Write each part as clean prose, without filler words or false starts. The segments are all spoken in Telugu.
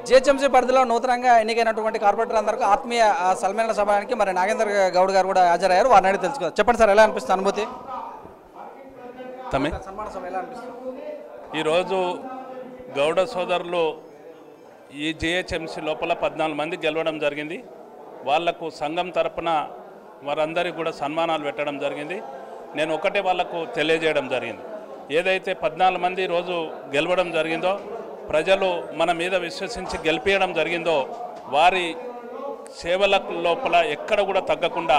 జిహెచ్ఎంసీ పరిధిలో నూతనంగా ఎన్నికైనటువంటి కార్పొరేటర్ అందరికీ ఆత్మీయ సమ్మేళన సభకి మరి నాగేందర్ గౌడ్ గారు కూడా హాజరయ్యారు. వారిని అడిగి తెలుసుకోవాలి. చెప్పండి సార్, ఎలా అనిపిస్తుంది అనుభూతి? సన్మాన సభ ఎలా అనిపిస్తుంది? ఈరోజు గౌడ సోదరులు ఈ జిహెచ్ఎంసీ లోపల 14 మంది గెలవడం జరిగింది. వాళ్లకు సంఘం తరపున వారందరికీ కూడా సన్మానాలు పెట్టడం జరిగింది. నేను ఒకటే వాళ్లకు తెలియజేయడం జరిగింది, ఏదైతే 14 మంది ఈరోజు గెలవడం జరిగిందో, ప్రజలు మన మీద విశ్వసించి గెలిపించడం జరిగిందో, వారి సేవల లోపల ఎక్కడ కూడా తగ్గకుండా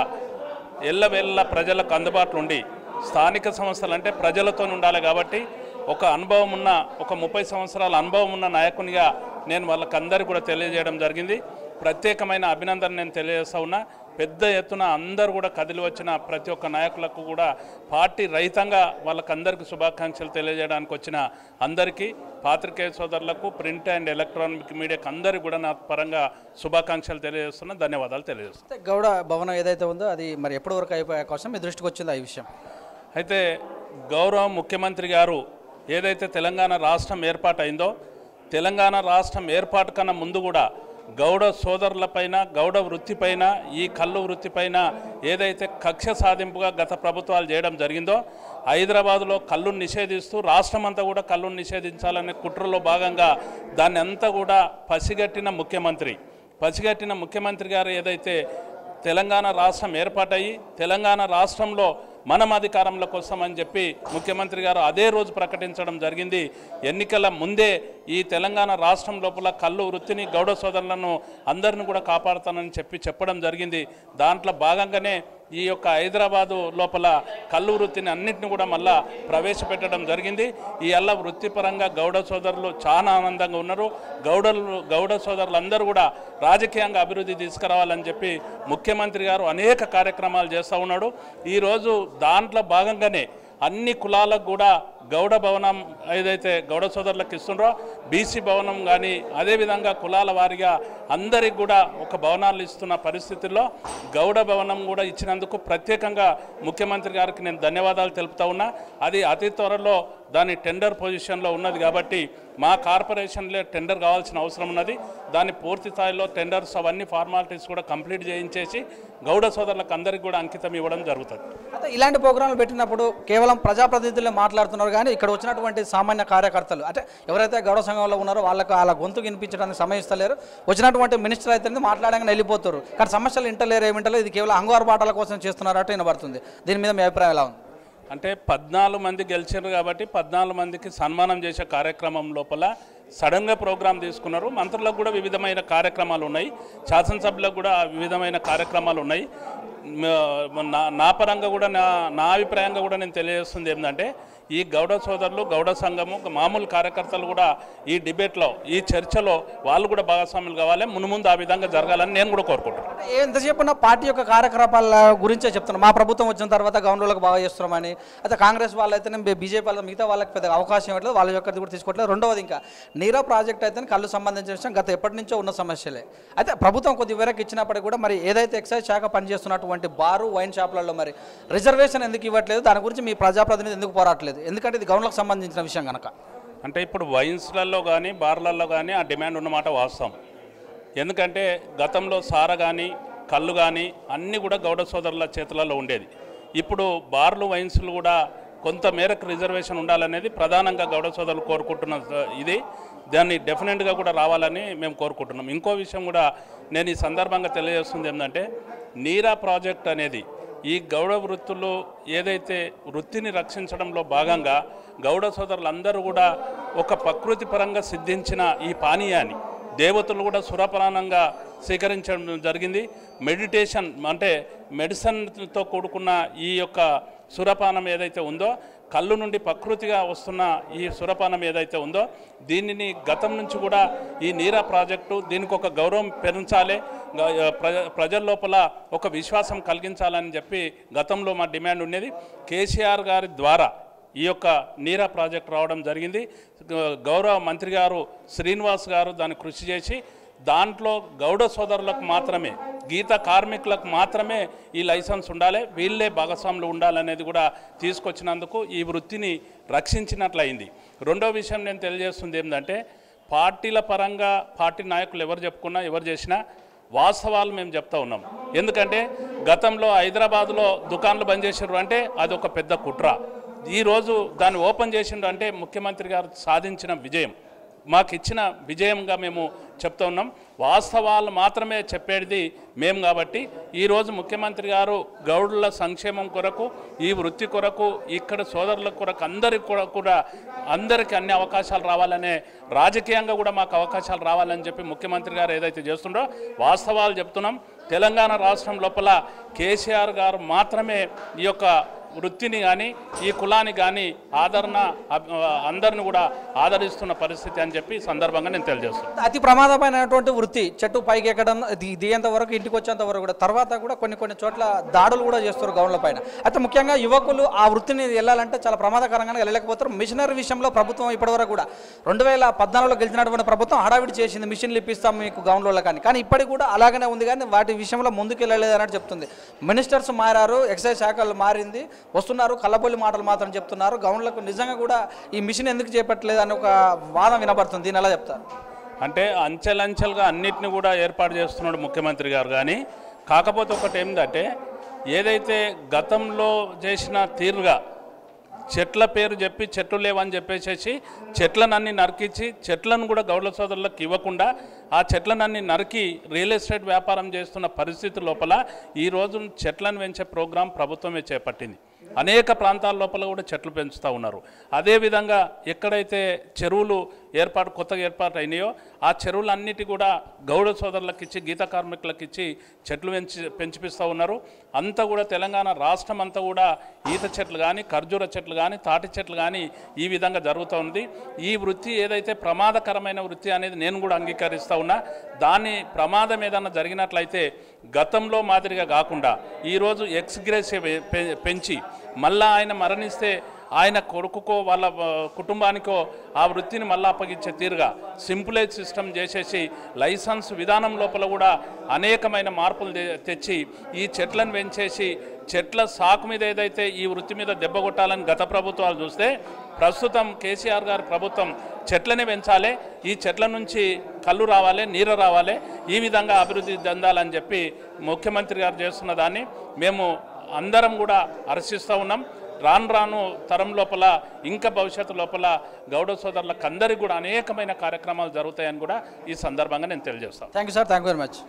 ఎల్లవెల్ల ప్రజలకు అందుబాటులో ఉండి, స్థానిక సంస్థలు అంటే ప్రజలతో ఉండాలి కాబట్టి ఒక అనుభవం ఉన్న, ఒక 30 సంవత్సరాల అనుభవం ఉన్న నాయకునిగా నేను వాళ్ళకందరికీ కూడా తెలియజేయడం జరిగింది. ప్రత్యేకమైన అభినందన నేను తెలియజేస్తా ఉన్నా. పెద్ద ఎత్తున అందరూ కూడా కదిలి వచ్చిన ప్రతి ఒక్క నాయకులకు కూడా పార్టీ రహితంగా వాళ్ళకందరికీ శుభాకాంక్షలు తెలియజేయడానికి వచ్చిన అందరికీ, పాత్రికేయ సోదరులకు, ప్రింట్ అండ్ ఎలక్ట్రానిక్ మీడియాకి అందరికీ కూడా నా పరంగా శుభాకాంక్షలు తెలియజేస్తున్నా, ధన్యవాదాలు తెలియజేస్తున్నాను. గౌడ భవనం ఏదైతే ఉందో అది మరి ఎప్పటి వరకు అయిపోయే అవకాశం మీ దృష్టికి వచ్చింది? ఈ విషయం అయితే గౌరవ ముఖ్యమంత్రి గారు ఏదైతే తెలంగాణ రాష్ట్రం ఏర్పాటైందో, తెలంగాణ రాష్ట్రం ఏర్పాటు కన్నా ముందు కూడా గౌడ సోదరులపైన, గౌడ వృత్తిపైన, ఈ కళ్ళు వృత్తిపైన ఏదైతే కక్ష సాధింపుగా గత ప్రభుత్వాలు చేయడం జరిగిందో, హైదరాబాదులో కళ్ళును నిషేధిస్తూ రాష్ట్రమంతా కూడా కళ్ళును నిషేధించాలనే కుట్రలో భాగంగా దాన్ని అంతా కూడా పసిగట్టిన ముఖ్యమంత్రి గారు ఏదైతే తెలంగాణ రాష్ట్రం ఏర్పాటయ్యి తెలంగాణ రాష్ట్రంలో మనం అధికారంలోకి వస్తామని చెప్పి ముఖ్యమంత్రి గారు అదే రోజు ప్రకటించడం జరిగింది. ఎన్నికల ముందే ఈ తెలంగాణ రాష్ట్రం లోపల కళ్ళు వృత్తిని, గౌడ సోదరులను అందరిని కూడా కాపాడుతానని చెప్పడం జరిగింది. దాంట్లో భాగంగానే ఈ యొక్క హైదరాబాదు లోపల కళ్ళు వృత్తిని అన్నింటిని కూడా మళ్ళా ప్రవేశపెట్టడం జరిగింది. ఈ అల్ల వృత్తిపరంగా గౌడ సోదరులు చాలా ఆనందంగా ఉన్నారు. గౌడ సోదరులు అందరూ కూడా రాజకీయంగా అభివృద్ధి తీసుకురావాలని చెప్పి ముఖ్యమంత్రి గారు అనేక కార్యక్రమాలు చేస్తూ ఉన్నాడు. ఈరోజు దాంట్లో భాగంగానే అన్ని కులాలకు కూడా గౌడ భవనం ఏదైతే గౌడ సోదరులకు ఇస్తుండ్రో, బీసీ భవనం కానీ అదేవిధంగా కులాల వారిగా అందరికి కూడా ఒక భవనాలు ఇస్తున్న పరిస్థితుల్లో గౌడ భవనం కూడా ఇచ్చినందుకు ప్రత్యేకంగా ముఖ్యమంత్రి గారికి నేను ధన్యవాదాలు తెలుపుతా ఉన్నా. అది అతి త్వరలో దాని టెండర్ పొజిషన్లో ఉన్నది కాబట్టి మా కార్పొరేషన్లో టెండర్ కావాల్సిన అవసరం ఉన్నది. దాన్ని పూర్తి స్థాయిలో టెండర్స్ అవన్నీ ఫార్మాలిటీస్ కూడా కంప్లీట్ చేయించేసి గౌడ సోదరులకు అందరికీ కూడా అంకితం ఇవ్వడం జరుగుతుంది. అయితే ఇలాంటి ప్రోగ్రాంలు పెట్టినప్పుడు కేవలం ప్రజాప్రతినిధులే మాట్లాడుతున్నారు కానీ ఇక్కడ వచ్చినటువంటి సామాన్య కార్యకర్తలు అంటే ఎవరైతే గౌడ సంఘంలో ఉన్నారో వాళ్ళకు అలా గొంతు వినిపించడానికి సమయం ఇస్తలేరు. వచ్చినటువంటి మినిస్టర్ అయితే మాట్లాడగానే వెళ్ళిపోతారు, కానీ సమస్యలు ఇంటలేరు, ఏమింటలేదు. ఇది కేవలం అంగవారు బాటల కోసం చేస్తున్నారట వినబడుతుంది. దీని మీద మీ అభిప్రాయం ఎలా ఉంది? అంటే 14 మంది గెలిచారు కాబట్టి 14 మందికి సన్మానం చేసే కార్యక్రమం లోపల సడన్గా ప్రోగ్రాం తీసుకున్నారు. మంత్రులకు కూడా వివిధమైన కార్యక్రమాలు ఉన్నాయి, శాసనసభ్యులకు కూడా వివిధమైన కార్యక్రమాలు ఉన్నాయి. నా పరంగా కూడా నా అభిప్రాయంగా కూడా నేను తెలియజేస్తుంది ఏంటంటే, ఈ గౌడ సోదరులు, గౌడ సంఘము, మామూలు కార్యకర్తలు కూడా ఈ డిబేట్లో, ఈ చర్చలో వాళ్ళు కూడా భాగస్వాములు కావాలి. మున్ముందు ఆ విధంగా జరగాలని నేను కూడా కోరుకుంటున్నాను. ఎంతసేపు పార్టీ యొక్క కార్యకలాపాల గురించే చెప్తున్నాం. మా ప్రభుత్వం వచ్చిన తర్వాత గవర్నర్లకు బాగా చేస్తున్నామని. అయితే కాంగ్రెస్ వాళ్ళు అయితేనే, బీజేపీ వాళ్ళు మిగతా వాళ్ళకి పెద్ద అవకాశం ఇవ్వట్లేదు, వాళ్ళ యొక్క కూడా తీసుకోవట్లేదు. రెండవది ఇంకా నీరా ప్రాజెక్ట్ అయితే కళ్ళు సంబంధించిన విషయం గత ఎప్పటి నుంచో ఉన్న సమస్యలే. అయితే ప్రభుత్వం కొద్ది వరకు ఇచ్చినప్పటికీ కూడా మరి ఏదైతే ఎక్సైజ్ శాఖ పనిచేస్తున్నటువంటి బారు, వైన్ షాపులలో మరి రిజర్వేషన్ ఎందుకు ఇవ్వట్లేదు? దాని గురించి మీ ప్రజాప్రతినిధి ఎందుకు పోరాటలేదు? ఎందుకంటే ఇది గవర్నర్లకు సంబంధించిన విషయం కనుక. అంటే ఇప్పుడు వైన్స్లలో కానీ బార్లలో కానీ ఆ డిమాండ్ ఉన్నమాట వాస్తవం. ఎందుకంటే గతంలో సార కానీ కళ్ళు కానీ అన్నీ కూడా గౌడ సోదరుల చేతులలో ఉండేది. ఇప్పుడు బార్లు, వైన్స్లు కూడా కొంత మేరకు రిజర్వేషన్ ఉండాలనేది ప్రధానంగా గౌడ సోదరులు కోరుకుంటున్న ఇది. దాన్ని డెఫినెట్గా కూడా రావాలని మేము కోరుకుంటున్నాం. ఇంకో విషయం కూడా నేను ఈ సందర్భంగా తెలియజేస్తుంది ఏంటంటే, నీరా ప్రాజెక్ట్ అనేది ఈ గౌడ వృత్తులు ఏదైతే వృత్తిని రక్షించడంలో భాగంగా గౌడ సోదరులందరూ కూడా ఒక ప్రకృతి పరంగా సిద్ధించిన ఈ పానీయాన్ని దేవతలు కూడా సురపానంగా స్వీకరించడం జరిగింది. మెడిటేషన్ అంటే మెడిసిన్తో కూడుకున్న ఈ యొక్క సురపానం ఏదైతే ఉందో, కళ్ళు నుండి ప్రకృతిగా వస్తున్న ఈ సురపానం ఏదైతే ఉందో, దీనిని గతం నుంచి కూడా ఈ నీరా ప్రాజెక్టు దీనికి ఒక గౌరవం పెంచాలి, ప్రజల లోపల ఒక విశ్వాసం కలిగించాలని చెప్పి గతంలో మా డిమాండ్ ఉండేది. కేసీఆర్ గారి ద్వారా ఈ యొక్క నీరా ప్రాజెక్ట్ రావడం జరిగింది. గౌరవ మంత్రి గారు శ్రీనివాస్ గారు దాన్ని కృషి చేసి దాంట్లో గౌడ సోదరులకు మాత్రమే, గీత కార్మికులకు మాత్రమే ఈ లైసెన్స్ ఉండాలి, వీళ్ళే భాగస్వాములు ఉండాలనేది కూడా తీసుకొచ్చినందుకు ఈ వృత్తిని రక్షించినట్లయింది. రెండో విషయం నేను తెలియజేస్తుంది ఏంటంటే, పార్టీల పరంగా పార్టీ నాయకులు ఎవరు చెప్పుకున్నా ఎవరు చేసినా వాస్తవాలు మేము చెప్తా ఉన్నాం. ఎందుకంటే గతంలో హైదరాబాద్లో దుకాన్లు బంద్ చేసారు అంటే అది ఒక పెద్ద కుట్ర. ఈరోజు దాన్ని ఓపెన్ చేసిండు అంటే ముఖ్యమంత్రి గారు సాధించిన విజయం, మాకు ఇచ్చిన విజయంగా మేము చెప్తా ఉన్నాం. వాస్తవాలు మాత్రమే చెప్పేది మేము కాబట్టి ఈరోజు ముఖ్యమంత్రి గారు గౌడుల సంక్షేమం కొరకు, ఈ వృత్తి కొరకు, ఇక్కడ సోదరుల కొరకు అందరికీ అన్ని అవకాశాలు రావాలనే, రాజకీయంగా కూడా మాకు అవకాశాలు రావాలని చెప్పి ముఖ్యమంత్రి గారు ఏదైతే చేస్తుండో వాస్తవాలు చెప్తున్నాం. తెలంగాణ రాష్ట్రం లోపల కేసీఆర్ గారు మాత్రమే ఈ యొక్క వృత్తిని కానీ ఈ కులాన్ని కానీ అందరిని కూడా ఆదరిస్తున్న పరిస్థితి అని చెప్పి సందర్భంగా నేను తెలియజేస్తున్నాను. అతి ప్రమాదమైనటువంటి వృత్తి చెట్టు పైకి ఎక్కడం దిగేంత వరకు, ఇంటికి వచ్చేంత వరకు కూడా, తర్వాత కూడా కొన్ని చోట్ల దాడులు కూడా చేస్తారు గౌన్ల పైన. అయితే ముఖ్యంగా యువకులు ఆ వృత్తిని వెళ్ళాలంటే చాలా ప్రమాదకరంగా వెళ్ళలేకపోతారు. మిషనరీ విషయంలో ప్రభుత్వం ఇప్పటివరకు కూడా 2014లో గెలిచినటువంటి ప్రభుత్వం హడావిడి చేసింది, మిషన్లు ఇప్పిస్తాం మీకు గౌన్లలో కానీ ఇప్పటికి కూడా అలాగనే ఉంది. కానీ వాటి విషయంలో ముందుకు వెళ్ళలేదు అన్నట్టు చెప్తుంది. మినిస్టర్స్ మారారు, ఎక్సైజ్ శాఖలు మారింది, వస్తున్నారు, కళ్ళబొల్లి మాటలు మాత్రం చెప్తున్నారు. గౌన్లకు నిజంగా కూడా ఈ మిషన్ ఎందుకు చేపట్టలేదు అని ఒక వాదం వినబడుతుంది. దీని ఎలా చెప్తారు? అంటే అంచెలంచెలుగా అన్నిటిని కూడా ఏర్పాటు చేస్తున్నాడు ముఖ్యమంత్రి గారు. కానీ కాకపోతే ఒకటి ఏంటంటే ఏదైతే గతంలో చేసిన తీరుగా చెట్ల పేరు చెప్పి చెట్లు లేవని చెప్పేసి చెట్లనన్నీ నరికించి చెట్లను కూడా గౌడ్ల సోదరులకు ఇవ్వకుండా ఆ చెట్లనన్నీ నరికి రియల్ ఎస్టేట్ వ్యాపారం చేస్తున్న పరిస్థితి లోపల ఈరోజు చెట్లను పెంచే ప్రోగ్రాం ప్రభుత్వమే చేపట్టింది. అనేక ప్రాంతాల లోపల కూడా చెట్లు పెంచుతూ ఉన్నారు. అదేవిధంగా ఎక్కడైతే చెరువులు కొత్తగా ఏర్పాటు అయినాయో ఆ చెరువులన్నిటి కూడా గౌడ సోదరులకు ఇచ్చి, గీత కార్మికులకు ఇచ్చి చెట్లు పెంచిపిస్తూ ఉన్నారు. అంతా కూడా తెలంగాణ రాష్ట్రం అంతా కూడా ఈత చెట్లు కానీ, ఖర్జూర చెట్లు కానీ, తాటి చెట్లు కానీ ఈ విధంగా జరుగుతూ ఉంది. ఈ వృత్తి ఏదైతే ప్రమాదకరమైన వృత్తి అనేది నేను కూడా అంగీకరిస్తూ ఉన్నా. దాని ప్రమాదం ఏదన్నా జరిగినట్లయితే గతంలో మాదిరిగా కాకుండా ఈరోజు ఎక్స్గ్రేసివ్ పెంచి మళ్ళా ఆయన మరణిస్తే ఆయన కొడుకుకో వాళ్ళ కుటుంబానికో ఆ వృత్తిని మళ్ళీ అప్పగించే తీరుగా సింపులైజ్ సిస్టమ్ చేసేసి లైసెన్స్ విధానం లోపల కూడా అనేకమైన మార్పులు తెచ్చి ఈ చెట్లను పెంచేసి చెట్ల సాకు మీద ఏదైతే ఈ వృత్తి మీద దెబ్బ కొట్టాలని గత ప్రభుత్వాలు చూస్తే ప్రస్తుతం కేసీఆర్ గారి ప్రభుత్వం చెట్లనే పెంచాలి, ఈ చెట్ల నుంచి కళ్ళు రావాలి, నీరు రావాలి, ఈ విధంగా అభివృద్ధి చెందాలని చెప్పి ముఖ్యమంత్రి గారు చేస్తున్న దాన్ని మేము అందరం కూడా హర్షిస్తూ ఉన్నాం. రాను తరం లోపల ఇంకా భవిష్యత్తు లోపల గౌడ సోదరులకు అందరికీ కూడా అనేకమైన కార్యక్రమాలు జరుగుతాయని కూడా ఈ సందర్భంగా నేను తెలియజేస్తాను. Thank you sir, thank you very much.